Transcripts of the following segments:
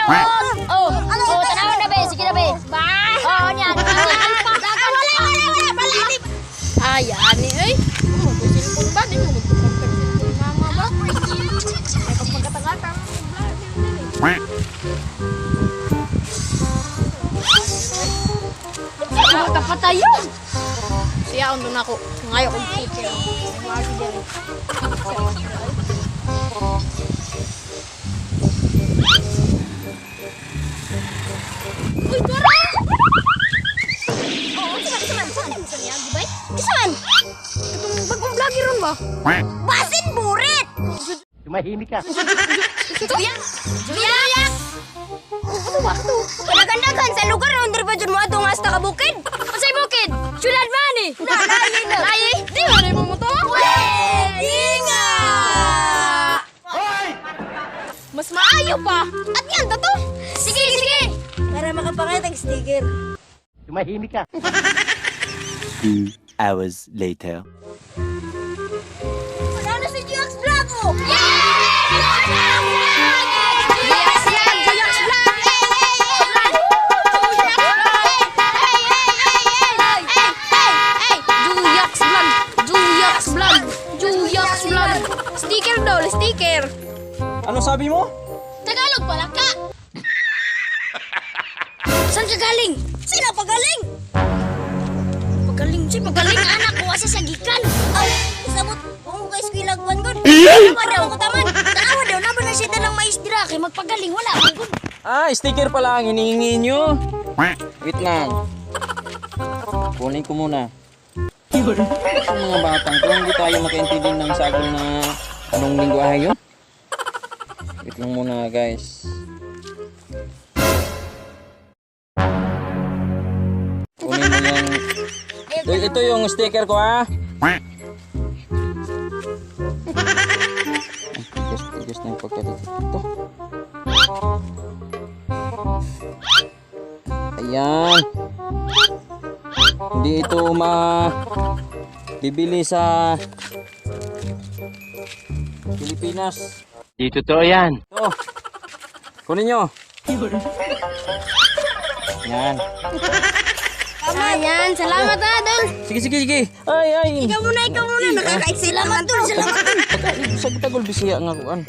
Oh, tanawan na be. Sige na be. Oh, yan. Ay, ani ay. Cellphone ba? Di mo mag-cellphone mama ba? Ay, pag magkatangatan. Kapatay yun. Siya, doon ako. Ngayon kong teacher. Magi din. Uy, Dora! Oh, saan yan, di ba? Saan? Itong bagong vlogger ron ba? Basin burit! Tumahimik ka. Juya! Ano ba ito? Panagandagan sa lugar na under ba dyan mo atong hasta ka bukid? Masay bukid? Syudad ba ni? Layi na. Layi? Di mo na mo to? Di nga! Mas maayo pa. At yan, tato? Sige! Para makapangat ang sticker. Tumahimik ka. 2 hours later. Wala na si Jux Bravo! Sticker daw, sticker. Ano sabi mo? Tagalog pala ka! Saan ka galing? Sino pagaling? Pagaling anak ko asa sa gikan. Ay, isabot kung kay skilagwan gud. Ano daw ko taman? Tanawa daw na ba na siya ng mais dira kay magpagaling wala man gud. Ah, sticker pala ang hinihingi nyo. Wait lang. Kunin ko muna. Yung mga batang to, hindi tayo makaintindi ng sagol na anong lingwahe yun. Wait lang muna guys. Kunin mo yung... Ito yung sticker ko ha. Tigas na yung pagkadito. Ito. Ayan. Hindi ito bibili sa Pilipinas. Di totoo yan. Ito. Kunin nyo. Yan. Ayan, salamat ha, Dol. Sige. Ay. Ikaw muna, nakaka-excite naman Dol. Sagtagol bisiya nga kuan.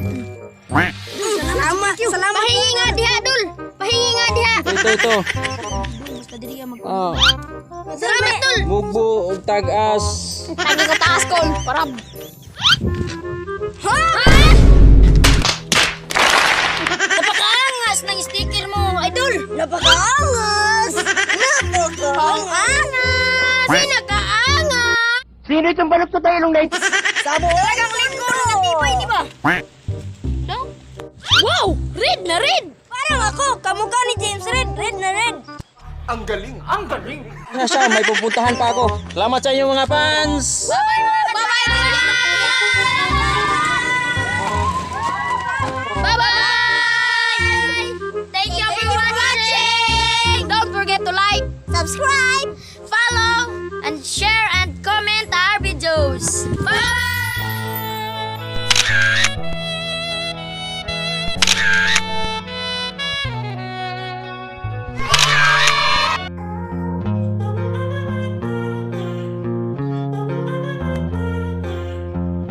Salamat. Pahingi nga diha, Dol. Pahingi nga diha. Ito. Basta diri ka mag... Ah, Salamat, Dol. mugbo ug tag-as. Lagi ko taas ko. Parab. Ha? Napakaangas ng sticker mo, Idol. Napakaangas. Pinakaangas. Sino itong balot sa tayo night? Sabo. Talagang lingkuro. Natipay, di ba? No? Wow! Red na red! Parang ako. Kamukha ni James Red. Red na red. Ang galing. Siya, may pupuntahan pa ako. Salamat sa inyo mga fans. Bye-bye, mga